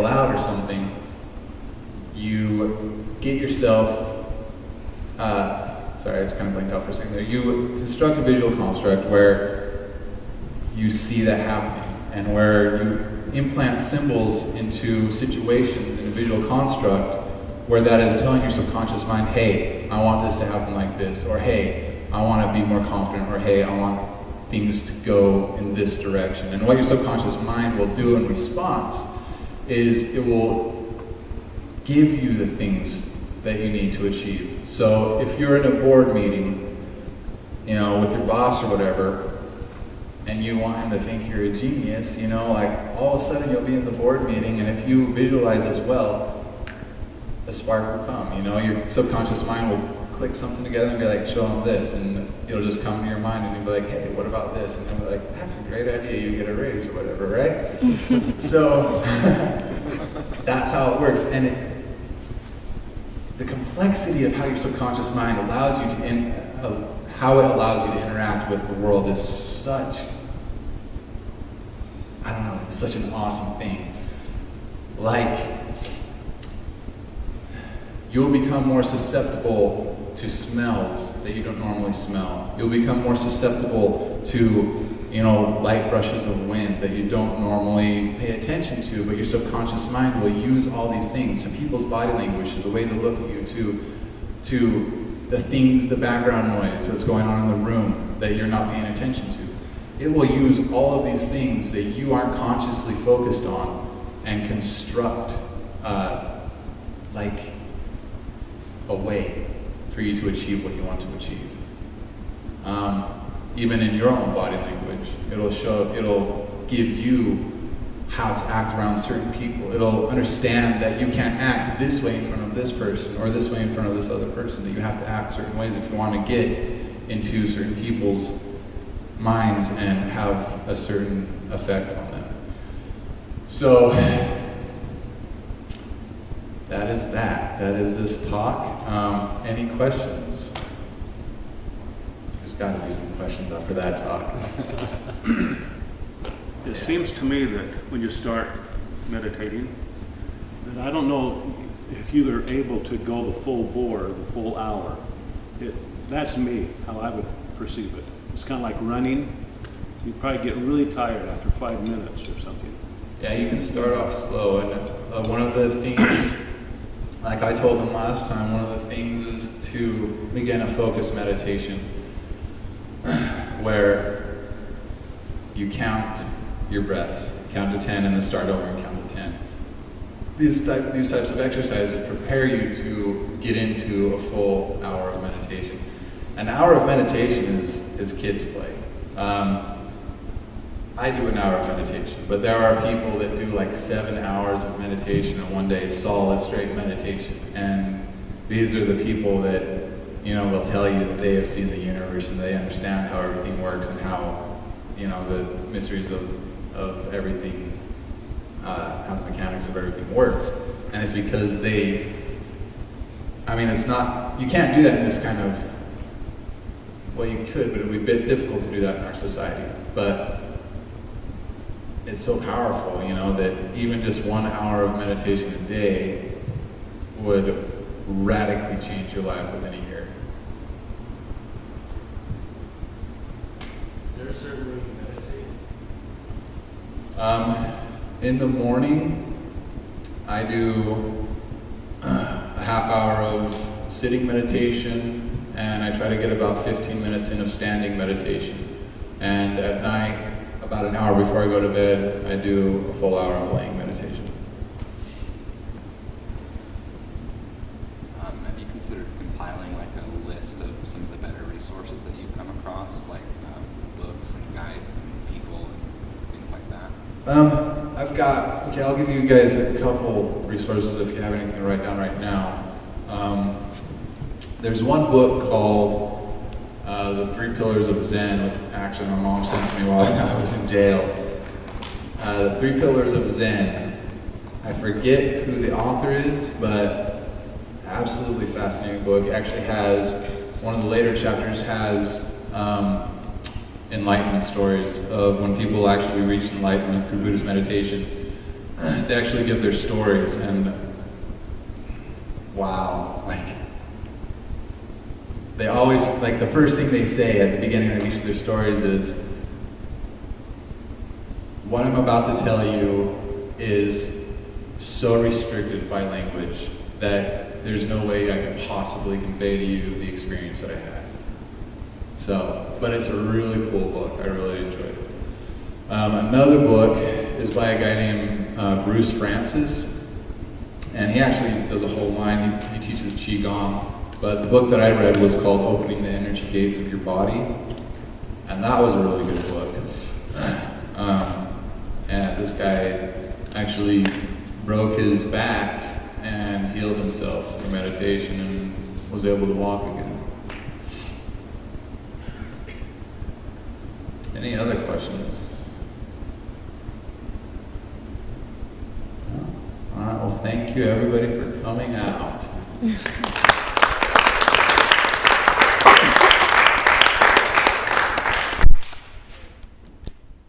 out or something, you get yourself, sorry, I just kind of blanked out for a second there. You construct a visual construct where you see that happening, and where you implant symbols into situations in a visual construct where that is telling your subconscious mind, hey, I want this to happen like this, or hey, I want to be more confident, or hey, I want things to go in this direction. And what your subconscious mind will do in response is it will give you the things that you need to achieve. So if you're in a board meeting, you know, with your boss or whatever, and you want him to think you're a genius, you know, like all of a sudden you'll be in the board meeting, and if you visualize as well, a spark will come. You know, your subconscious mind will click something together and be like, show them this, and it'll just come to your mind, and you'll be like, hey, what about this? And they'll be like, that's a great idea, you get a raise or whatever, right? So that's how it works. And the complexity of how your subconscious mind allows you to, how it allows you to interact with the world is such, I don't know, it's such an awesome thing. Like, you'll become more susceptible to smells that you don't normally smell. You'll become more susceptible to, you know, light brushes of wind that you don't normally pay attention to, but your subconscious mind will use all these things, to people's body language, to the way they look at you, to the things, the background noise that's going on in the room that you're not paying attention to. It will use all of these things that you aren't consciously focused on and construct like a way for you to achieve what you want to achieve. Even in your own body language, it'll give you how to act around certain people. It'll understand that you can't act this way in front of this person or this way in front of this other person, that you have to act certain ways if you want to get into certain people's minds and have a certain effect on them. So that is that. That is this talk. Any questions? There's got to be some questions after that talk. It seems to me that when you start meditating, that I don't know if you are able to go the full bore, the full hour. That's me, how I would perceive it. It's kind of like running. You probably get really tired after 5 minutes or something. Yeah, you can start off slow, and one of the things, like I told them last time, one of the things is to begin a focused meditation where you count your breaths, count to 10 and then start over and count to 10. These types of exercises prepare you to get into a full hour of meditation. An hour of meditation is kids play. I do an hour of meditation, but there are people that do like 7 hours of meditation in one day, solid, straight meditation. And these are the people that, you know, will tell you that they have seen the universe and they understand how everything works and how, you know, the mysteries of everything, how the mechanics of everything works. And it's because they, I mean, it's not, you can't do that in this kind of, well, you could, but it would be a bit difficult to do that in our society. But it's so powerful, you know, that even just 1 hour of meditation a day would radically change your life within a year. Is there a certain way you meditate? In the morning, I do a half hour of sitting meditation, and I try to get about 15 minutes in of standing meditation. And at night, about an hour before I go to bed, I do a full hour of laying meditation. Have you considered compiling like a list of some of the better resources that you've come across, like books and guides and people and things like that? I'll give you guys a couple resources if you have anything to write down right now. There's one book called The 3 Pillars of Zen, which actually my mom sent to me while I was in jail. The 3 Pillars of Zen. I forget who the author is, but absolutely fascinating book. It actually has, one of the later chapters has enlightenment stories of when people actually reach enlightenment through Buddhist meditation. they actually give their stories, and wow, like, they always, like, the first thing they say at the beginning of each of their stories is, what I'm about to tell you is so restricted by language that there's no way I could possibly convey to you the experience that I had. So, but it's a really cool book. I really enjoyed it. Another book is by a guy named Bruce Francis, and he actually does a whole line. He teaches Qigong, but the book that I read was called Opening the Energy Gates of Your Body, and that was a really good book. And this guy actually broke his back and healed himself through meditation and was able to walk again. Any other questions? No? All right, well, thank you everybody for coming out.